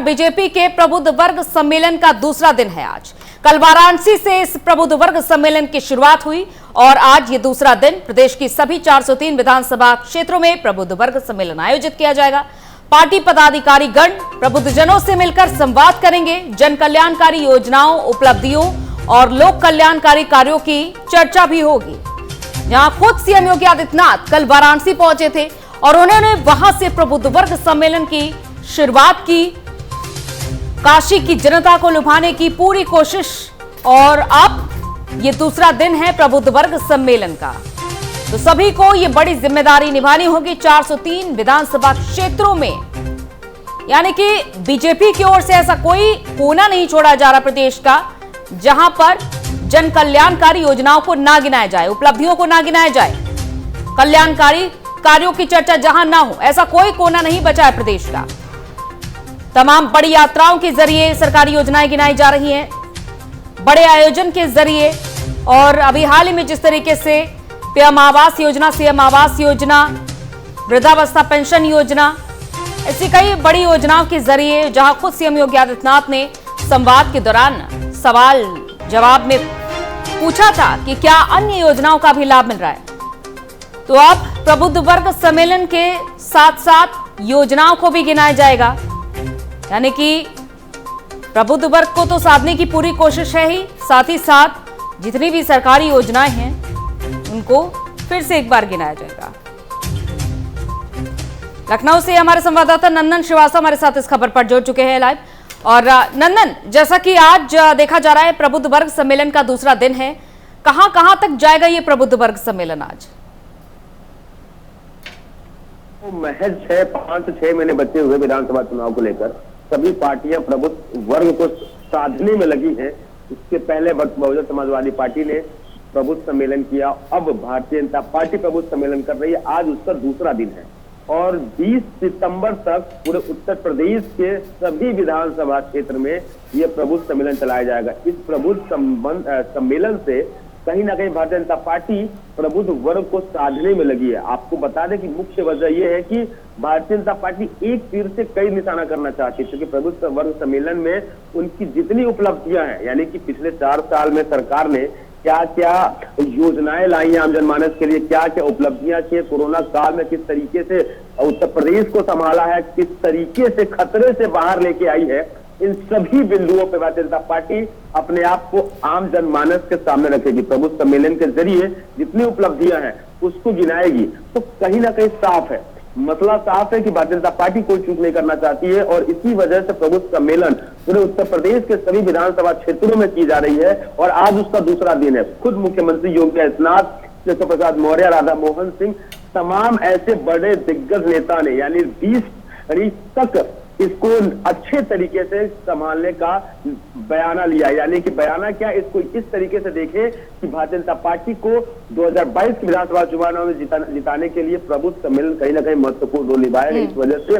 BJP के प्रबुद्ध वर्ग सम्मेलन का दूसरा दिन है आज। कल वाराणसी से इस प्रबुद्ध वर्ग सम्मेलन की शुरुआत हुई और आज ये दूसरा दिन प्रदेश की सभी 403 विधानसभा क्षेत्रों में प्रबुद्ध वर्ग सम्मेलन आयोजित किया जाएगा। पार्टी पदाधिकारी गण प्रबुद्धजनों से मिलकर संवाद करेंगे। जन कल्याणकारी योजनाओं, उपलब्धियों और लोक कल्याणकारी कार्यों की चर्चा भी होगी। जहां खुद सीएम योगी आदित्यनाथ कल वाराणसी पहुंचे थे और उन्होंने वहां से प्रबुद्ध वर्ग सम्मेलन की शुरुआत की। काशी की जनता को लुभाने की पूरी कोशिश और अब ये दूसरा दिन है प्रबुद्ध वर्ग सम्मेलन का, तो सभी को ये बड़ी जिम्मेदारी निभानी होगी 403 विधानसभा क्षेत्रों में। यानी कि बीजेपी की ओर से ऐसा कोई कोना नहीं छोड़ा जा रहा प्रदेश का जहां पर जन कल्याणकारी योजनाओं को ना गिनाया जाए, उपलब्धियों को ना गिनाया जाए, कल्याणकारी कार्यों की चर्चा जहां ना हो, ऐसा कोई कोना नहीं बचा है प्रदेश का। तमाम बड़ी यात्राओं के जरिए सरकारी योजनाएं गिनाई जा रही हैं, बड़े आयोजन के जरिए। और अभी हाल ही में जिस तरीके से पीएम आवास योजना, सीएम आवास योजना, वृद्धावस्था पेंशन योजना, ऐसी कई बड़ी योजनाओं के जरिए जहां खुद सीएम योगी आदित्यनाथ ने संवाद के दौरान सवाल जवाब में पूछा था कि क्या अन्य योजनाओं का भी लाभ मिल रहा है, तो अब प्रबुद्ध वर्ग सम्मेलन के साथ साथ योजनाओं को भी गिनाया जाएगा। यानी कि प्रबुद्ध वर्ग को तो साधने की पूरी कोशिश है ही, साथ ही साथ जितनी भी सरकारी योजनाएं हैं उनको फिर से एक बार गिनाया जाएगा। लखनऊ से हमारे संवाददाता नंदन श्रीवास्तव हमारे साथ इस खबर पर जुड़ चुके हैं लाइव। और नंदन, जैसा कि आज देखा जा रहा है प्रबुद्ध वर्ग सम्मेलन का दूसरा दिन है, कहां तक जाएगा ये प्रबुद्ध वर्ग सम्मेलन आज? महज 5-6 महीने बचे हुए विधानसभा चुनाव को लेकर सभी पार्टियां प्रबुद्ध वर्ग को साधने में लगी हैं। इसके पहले बहुजन समाजवादी पार्टी ने प्रबुद्ध सम्मेलन किया, अब भारतीय जनता पार्टी प्रबुद्ध सम्मेलन कर रही है। आज उसका दूसरा दिन है और 20 सितंबर तक पूरे उत्तर प्रदेश के सभी विधानसभा क्षेत्र में यह प्रबुद्ध सम्मेलन चलाया जाएगा। इस प्रबुद्ध सम्मेलन से कहीं ना कहीं भारतीय जनता पार्टी प्रबुद्ध वर्ग को साधने में लगी है। आपको बता दें कि मुख्य वजह यह है कि भारतीय जनता पार्टी एक तीर से कई निशाना करना चाहती है, क्योंकि प्रबुद्ध वर्ग सम्मेलन में उनकी जितनी उपलब्धियां हैं, यानी कि पिछले 4 साल में सरकार ने क्या क्या योजनाएं लाई हैं आम जनमानस के लिए, क्या क्या उपलब्धियां की, कोरोना काल में किस तरीके से उत्तर प्रदेश को संभाला है, किस तरीके से खतरे से बाहर लेके आई है, इन सभी बिंदुओं पर भारतीय जनता पार्टी अपने आप को आम जनमानस के सामने रखेगी। प्रबुद्ध सम्मेलन के जरिए जितनी उपलब्धियां हैं उसको गिनाएगी। तो कहीं ना कहीं साफ है, मसला साफ है कि भारतीय जनता पार्टी कोई चूक नहीं करना चाहती है और इसी वजह से प्रबुद्ध सम्मेलन पूरे उत्तर प्रदेश के सभी विधानसभा क्षेत्रों में की जा रही है और आज उसका दूसरा दिन है। खुद मुख्यमंत्री योगी आदित्यनाथ, केशव प्रसाद मौर्य, राधा मोहन सिंह, तमाम ऐसे बड़े दिग्गज नेता ने यानी 20 तारीख तक इसको अच्छे तरीके से संभालने का बयाना लिया। यानी कि बयाना क्या, इसको इस तरीके से देखें कि भारतीय जनता पार्टी को 2022 के विधानसभा चुनाव में जिताने के लिए प्रबुद्ध सम्मेलन कहीं ना कहीं महत्वपूर्ण रोल निभाएगा। इस वजह से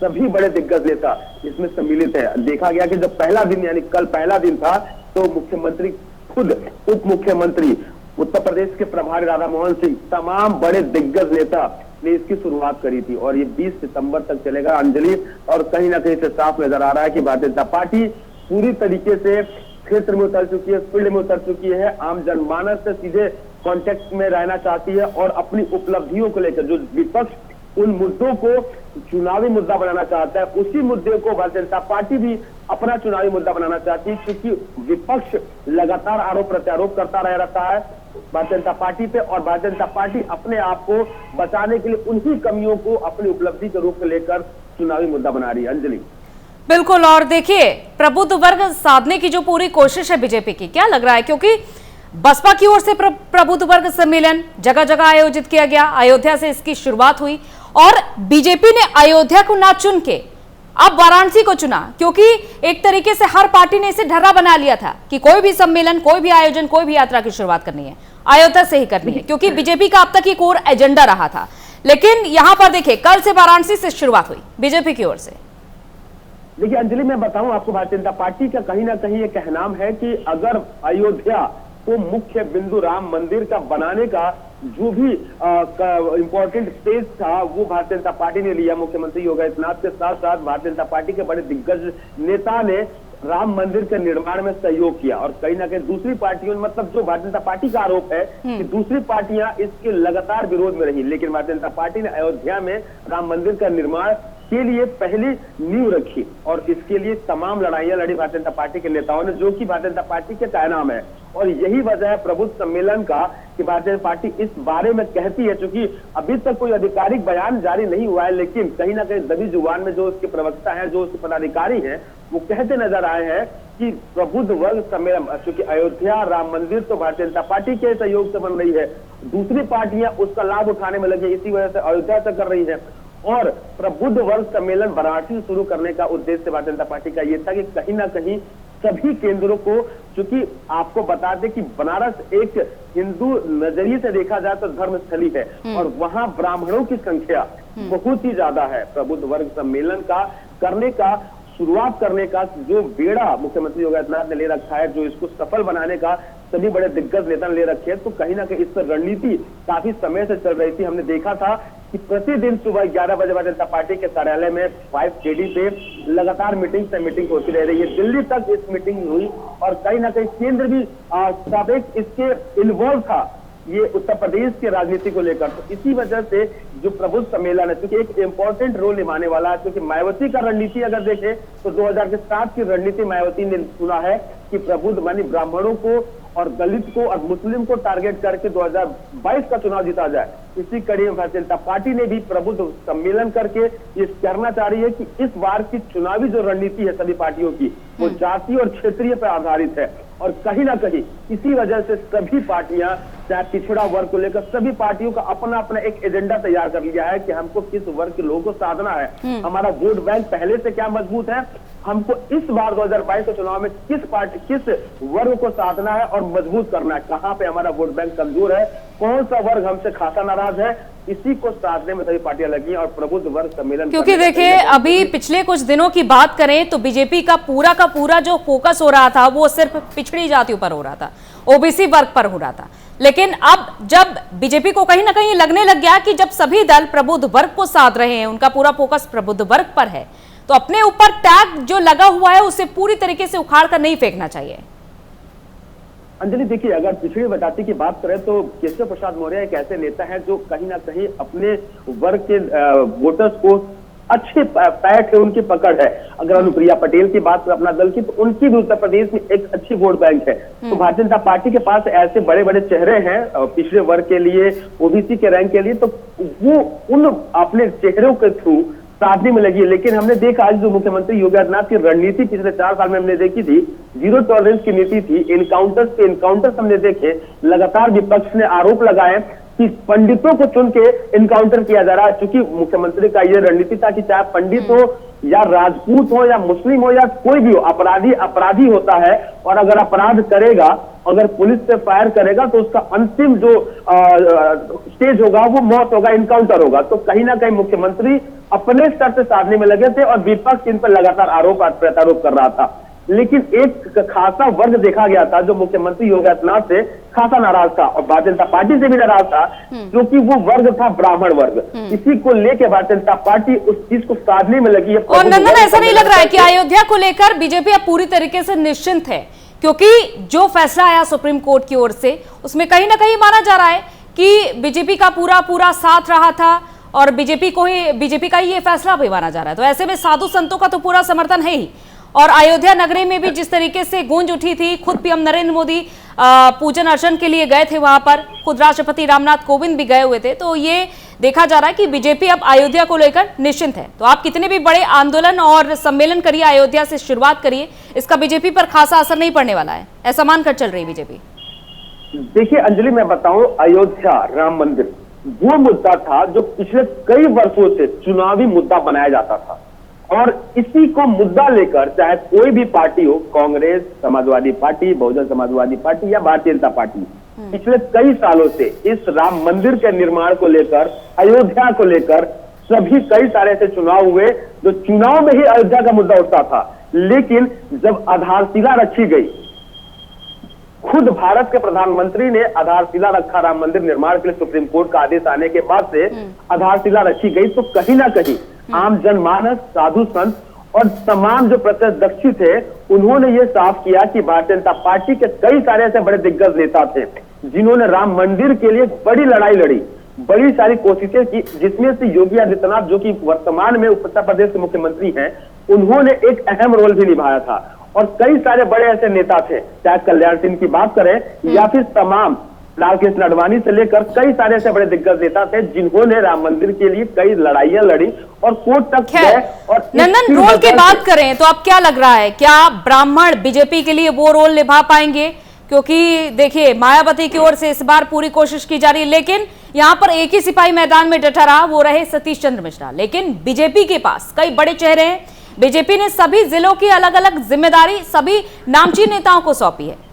सभी बड़े दिग्गज नेता इसमें सम्मिलित है। देखा गया कि जब पहला दिन यानी कल पहला दिन था तो मुख्यमंत्री खुद, उप मुख्यमंत्री, उत्तर प्रदेश के प्रभारी राधा मोहन सिंह, तमाम बड़े दिग्गज नेता ने इसकी शुरुआत करी थी और ये 20 सितंबर तक चलेगा अंजलि। और कहीं ना कहीं से साफ नजर आ रहा है कि भारतीय जनता पार्टी पूरी तरीके से क्षेत्र में उतर चुकी है, फील्ड में उतर चुकी है, आम जनमानस से सीधे कांटेक्ट में रहना चाहती है और अपनी उपलब्धियों को लेकर जो विपक्ष उन मुद्दों को चुनावी मुद्दा बनाना चाहता है, उसी मुद्दे को भारतीय जनता पार्टी भी अपना चुनावी मुद्दा बनाना चाहती है, क्योंकि विपक्ष लगातार आरोप प्रत्यारोप करता रहता है भारतीय जनता पार्टी पे और भारतीय जनता पार्टी अपने आप को बचाने के लिए उन्हीं कमियों को अपनी उपलब्धि के रूप में लेकर चुनावी मुद्दा बना रही है। अंजलि, बिल्कुल। और देखिए प्रबुद्ध वर्ग साधने की जो पूरी कोशिश है बीजेपी की, क्या लग रहा है, क्योंकि बसपा की ओर से प्रबुद्ध वर्ग सम्मेलन जगह जगह आयोजित किया गया, अयोध्या से इसकी शुरुआत हुई और बीजेपी ने अयोध्या को ना चुन के अब वाराणसी को चुना, क्योंकि एक तरीके से हर पार्टी ने इसे ढर्रा बना लिया था कि कोई भी सम्मेलन, कोई भी आयोजन, कोई भी यात्रा की शुरुआत करनी है अयोध्या से ही करनी है, क्योंकि बीजेपी का अब तक ही कोर एजेंडा रहा था। लेकिन यहां पर देखिए कल से वाराणसी से शुरुआत हुई बीजेपी की ओर से। देखिए अंजलि, मैं बताऊं आपको, भारतीय जनता पार्टी का कहीं ना कहीं ये कहनाम है कि अगर अयोध्या को मुख्य बिंदु राम मंदिर का बनाने का जो भी इम्पोर्टेंट स्टेज था वो भारतीय जनता पार्टी ने लिया। मुख्यमंत्री योगी आदित्यनाथ के साथ साथ भारतीय जनता पार्टी के बड़े दिग्गज नेता ने राम मंदिर के निर्माण में सहयोग किया। और कहीं ना कहीं दूसरी पार्टियों, मतलब जो भारतीय जनता पार्टी का आरोप है कि दूसरी पार्टियां इसके लगातार विरोध में रही, लेकिन भारतीय जनता पार्टी ने अयोध्या में राम मंदिर का निर्माण के लिए पहली नींव रखी और इसके लिए तमाम लड़ाइयां लड़ी भारतीय जनता पार्टी के नेताओं ने, जो कि भारतीय जनता पार्टी के कारनाम है। और यही वजह है प्रबुद्ध सम्मेलन का कि भारतीय जनता पार्टी इस बारे में कहती है, चूंकि अभी तक कोई आधिकारिक बयान जारी नहीं हुआ है, लेकिन कहीं ना कहीं दबी जुबान में जो उसके प्रवक्ता हैं, जो उसके पदाधिकारी हैं, वो कहते नजर आए हैं कि प्रबुद्ध वर्ग सम्मेलन, क्योंकि अयोध्या राम मंदिर तो भारतीय जनता पार्टी के सहयोग से बन रही है, दूसरी पार्टियां उसका लाभ उठाने में लगी, इसी वजह से अयोध्या से कर रही है। और प्रबुद्ध वर्ग सम्मेलन वाराणसी से शुरू करने का उद्देश्य भारतीय जनता पार्टी का ये था कि कहीं ना कहीं सभी केंद्रों को, चूंकि आपको बता दें कि बनारस एक हिंदू नजरिए से देखा जाए तो धर्म स्थली है और वहां ब्राह्मणों की संख्या बहुत ही ज्यादा है। प्रबुद्ध वर्ग सम्मेलन का करने का, शुरुआत करने का जो बेड़ा मुख्यमंत्री योगी आदित्यनाथ ने ले रखा है, जो इसको सफल बनाने का सभी बड़े दिग्गज नेता ने ले रखे हैं, तो कहीं ना कहीं इस पर रणनीति काफी समय से चल रही थी। हमने देखा था कि प्रतिदिन सुबह 11 बजे भारतीय जनता पार्टी के कार्यालय में 5KD पे लगातार मीटिंग होती रह रही है। दिल्ली तक इस मीटिंग हुई और कहीं ना कहीं केंद्र भी सापेक्ष इसके इन्वॉल्व था, ये उत्तर प्रदेश की राजनीति को लेकर। तो इसी वजह से जो प्रबुद्ध सम्मेलन है, क्योंकि एक इंपॉर्टेंट रोल निभाने वाला है, क्योंकि मायावती का रणनीति अगर देखें तो 2007 की रणनीति मायावती ने सुना है कि प्रबुद्ध मानी ब्राह्मणों को और दलित को और मुस्लिम को टारगेट करके 2022 का चुनाव जीता जाए। इसी कड़ी में भारतीय जनता पार्टी ने भी प्रबुद्ध सम्मेलन करके ये कहना चाह रही है कि इस बार की चुनावी जो रणनीति है सभी पार्टियों की, वो जाति और क्षेत्रीय पर आधारित है। और कहीं ना कहीं इसी वजह से सभी पार्टियां, चाहे पिछड़ा वर्ग को लेकर, सभी पार्टियों का अपना अपना एक एजेंडा तैयार कर लिया है कि हमको किस वर्ग के लोगों को साधना है, हमारा वोट बैंक पहले से क्या मजबूत है, हमको इस बार 2022 के चुनाव में किस वर्ग को साधना है और मजबूत करना है, कहां पे हमारा वोट बैंक कमजोर है, कौन सा वर्ग हमसे खासा नाराज है, इसी को साधने में सभी पार्टियां लगी और प्रबुद्ध वर्ग सम्मेलन। क्योंकि देखिए अभी पिछले कुछ दिनों की बात करें तो बीजेपी का पूरा जो फोकस हो रहा था वो सिर्फ पिछड़ी जातियों पर हो रहा था, ओबीसी वर्ग पर हो रहा था। लेकिन अब जब बीजेपी को कहीं ना कहीं लगने लग गया कि जब सभी दल प्रबुद्ध वर्ग को साध रहे हैं, उनका पूरा फोकस प्रबुद्ध वर्ग पर है, तो अपने ऊपर टैग जो लगा हुआ है उसे पूरी तरीके से उखाड़ कर नहीं फेंकना चाहिए। अंजलि देखिए, अगर पिछड़ी जाति की बात करें तो केशव प्रसाद मौर्य एक ऐसे नेता हैं जो कहीं ना कहीं अपने वर्ग के वोटर्स को अच्छे पैठ है, उनकी पकड़ है। अगर अनुप्रिया पटेल की बात करें अपना दल की, तो उनकी भी उत्तर प्रदेश में एक अच्छी वोट बैंक है। तो भारतीय जनता पार्टी के पास ऐसे बड़े बड़े चेहरे हैं पिछड़े वर्ग के लिए, ओबीसी के रैंक के लिए, तो वो उन अपने चेहरों के थ्रू साधने में लगी है। लेकिन हमने देखा आज जो मुख्यमंत्री योगी आदित्यनाथ की रणनीति पिछले 4 साल में हमने देखी थी, जीरो टॉलरेंस की नीति थी, इनकाउंटर्स पे इनकाउंटर्स हमने देखे, लगातार विपक्ष ने आरोप लगाए कि पंडितों को चुन के इनकाउंटर किया जा रहा है। चूंकि मुख्यमंत्री का ये रणनीति था कि चाहे पंडित हो या राजपूत हो या मुस्लिम हो या कोई भी हो, अपराधी होता है और अगर अपराध करेगा, अगर पुलिस पे फायर करेगा तो उसका अंतिम जो स्टेज होगा वो मौत होगा, इनकाउंटर होगा। तो कहीं ना कहीं मुख्यमंत्री अपने स्तर से साधने में लगे थे और विपक्ष इन पर लगातार आरोप प्रत्यारोप कर रहा था। लेकिन एक खासा वर्ग देखा गया था जो मुख्यमंत्री योगी आदित्यनाथ से खासा नाराज था और भारतीय जनता पार्टी से भी नाराज था, क्योंकि वो वर्ग था ब्राह्मण वर्ग। इसी को लेकर भारतीय जनता पार्टी उस चीज को साधने में लगी है। और नंदन, ऐसा नहीं लग रहा है कि अयोध्या को लेकर बीजेपी अब पूरी तरीके से निश्चिंत है, क्योंकि जो फैसला आया सुप्रीम कोर्ट की ओर से उसमें कहीं ना कहीं माना जा रहा है कि बीजेपी का पूरा साथ रहा था और बीजेपी का ही ये फैसला भी माना जा रहा है। तो ऐसे में साधु संतों का तो पूरा समर्थन है ही। और अयोध्या नगरी में भी जिस तरीके से गूंज उठी थी, खुद पीएम नरेंद्र मोदी पूजन अर्चन के लिए गए थे वहां पर, खुद राष्ट्रपति रामनाथ कोविंद भी गए हुए थे। तो ये देखा जा रहा है कि बीजेपी अब अयोध्या को लेकर निश्चिंत है। तो आप कितने भी बड़े आंदोलन और सम्मेलन करिए, अयोध्या से शुरुआत करिए, इसका बीजेपी पर खासा असर नहीं पड़ने वाला है, ऐसा मानकर चल रही बीजेपी। देखिए अंजलि, मैं बताऊं, अयोध्या राम मंदिर वो मुद्दा था जो पिछले कई वर्षों से चुनावी मुद्दा बनाया जाता था और इसी को मुद्दा लेकर चाहे कोई भी पार्टी हो, कांग्रेस, समाजवादी पार्टी, बहुजन समाजवादी पार्टी या भारतीय जनता पार्टी, पिछले कई सालों से इस राम मंदिर के निर्माण को लेकर, अयोध्या को लेकर सभी कई सारे ऐसे चुनाव हुए जो चुनाव में ही अयोध्या का मुद्दा उठता था। लेकिन जब आधारशिला रखी गई खुद भारत के प्रधानमंत्री ने आधारशिला रखा राम मंदिर निर्माण के लिए सुप्रीम कोर्ट का आदेश आने के बाद से आधारशिला रखी गई, तो कहीं ना कहीं आम जनमानस, साधु संत और तमाम जो प्रत्यक्षदर्शी थे, उन्होंने ये साफ किया कि भारतीय जनता पार्टी के कई सारे ऐसे बड़े दिग्गज नेता थे जिन्होंने राम मंदिर के लिए बड़ी लड़ाई लड़ी, बड़ी सारी कोशिशें की, जिसमें से योगी आदित्यनाथ जो कि वर्तमान में उत्तर प्रदेश के मुख्यमंत्री हैं, उन्होंने एक अहम रोल भी निभाया था। और कई सारे बड़े ऐसे नेता थे, चाहे कल्याण सिंह की बात करें या फिर तमाम लाल कृष्ण आडवाणी से लेकर कई सारे ऐसे बड़े दिग्गज नेता थे जिन्होंने राम मंदिर के लिए कई लड़ाइयां लड़ी और कोर्ट तक गए। और नंदन, रोल की बात करें तो अब क्या लग रहा है, क्या ब्राह्मण बीजेपी के लिए वो रोल निभा पाएंगे? क्योंकि देखिए, मायावती की ओर से इस बार पूरी कोशिश की जा रही है, लेकिन यहां पर एक ही सिपाही मैदान में डटा रहा, वो रहे सतीश चंद्र मिश्रा। लेकिन बीजेपी के पास कई बड़े चेहरे हैं, बीजेपी ने सभी जिलों की अलग अलग जिम्मेदारी सभी नामचीन नेताओं को सौंपी है।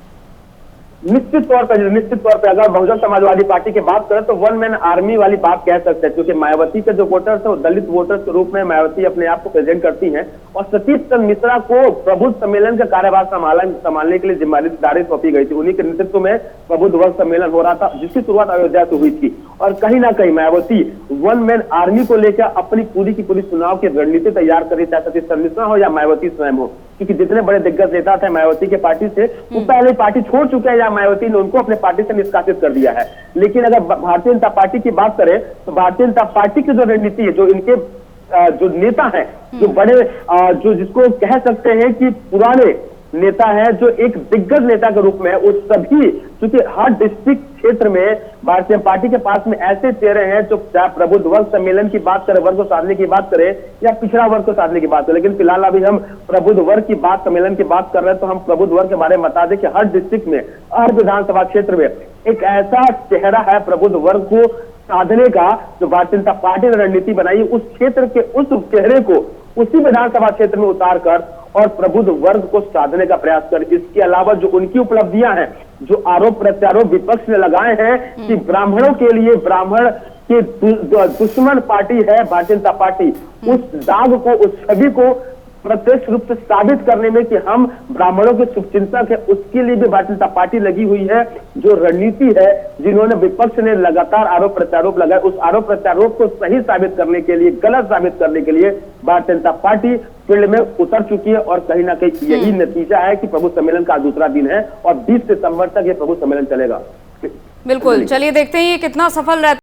निश्चित तौर पर अगर बहुजन समाजवादी पार्टी की बात करें तो वन मैन आर्मी वाली बात कह सकते हैं, क्योंकि मायावती के जो वोटर्स है वो दलित वोटर्स के रूप में मायावती अपने आप को प्रेजेंट करती हैं और सतीश चंद्र मिश्रा को प्रबुद्ध सम्मेलन का कार्यभार संभालने के लिए जिम्मेदारी सौंपी गई थी। उन्हीं के नेतृत्व में प्रबुद्ध वर्ग सम्मेलन हो रहा था, जिसकी शुरुआत अयोध्या से हुई थी। और कहीं ना कहीं मायावती वन मैन आर्मी को लेकर अपनी पूरी की पूरी चुनाव की रणनीति तैयार कर रही, चाहे सतीश चंद्र मिश्रा हो या मायावती स्वयं हो, क्योंकि जितने बड़े दिग्गज नेता थे मायावती के पार्टी से, वो पहले पार्टी छोड़ चुके हैं या मायावती ने उनको अपने पार्टी से निष्कासित कर दिया है। लेकिन अगर भारतीय जनता पार्टी की बात करें तो भारतीय जनता पार्टी की जो रणनीति है, जो इनके जो नेता हैं, जो बड़े जो जिसको कह सकते हैं कि पुराने नेता है, जो एक दिग्गज नेता के रूप में है, उस सभी, क्योंकि हर डिस्ट्रिक्ट क्षेत्र में भारतीय पार्टी के पास में ऐसे चेहरे हैं जो चाहे प्रबुद्ध वर्ग सम्मेलन की बात करें, वर्ग को साधने की बात करें या पिछड़ा वर्ग को साधने की बात करें। लेकिन फिलहाल अभी हम प्रबुद्ध वर्ग की बात, सम्मेलन की बात कर रहे हैं, तो हम प्रबुद्ध वर्ग के बारे में बता दें कि हर डिस्ट्रिक्ट में, हर विधानसभा क्षेत्र में एक ऐसा चेहरा है प्रबुद्ध वर्ग को साधने का, जो भारतीय जनता पार्टी ने रणनीति बनाई, उस क्षेत्र के उस चेहरे को उसी विधानसभा क्षेत्र में उतार कर और प्रबुद्ध वर्ग को साधने का प्रयास कर। इसके अलावा जो उनकी उपलब्धियां हैं, जो आरोप प्रत्यारोप विपक्ष ने लगाए हैं कि ब्राह्मणों के लिए ब्राह्मण के दुश्मन पार्टी है भारतीय जनता पार्टी, उस दाग को, उस छवि को प्रत्यक्ष रूप से साबित करने में कि हम ब्राह्मणों के शुभचिंतक है, उसके लिए भी भारतीय जनता पार्टी लगी हुई है। जो रणनीति है, जिन्होंने विपक्ष ने लगातार आरोप प्रत्यारोप लगाए, उस आरोप प्रत्यारोप को सही साबित करने के लिए, गलत साबित करने के लिए भारतीय जनता पार्टी फील्ड में उतर चुकी है। और कहीं ना कहीं यही नतीजा है कि प्रबुद्ध सम्मेलन का दूसरा दिन है और 20 सितंबर तक ये प्रबुद्ध सम्मेलन चलेगा। बिल्कुल, चलिए देखते हैं ये कितना सफल रहता है।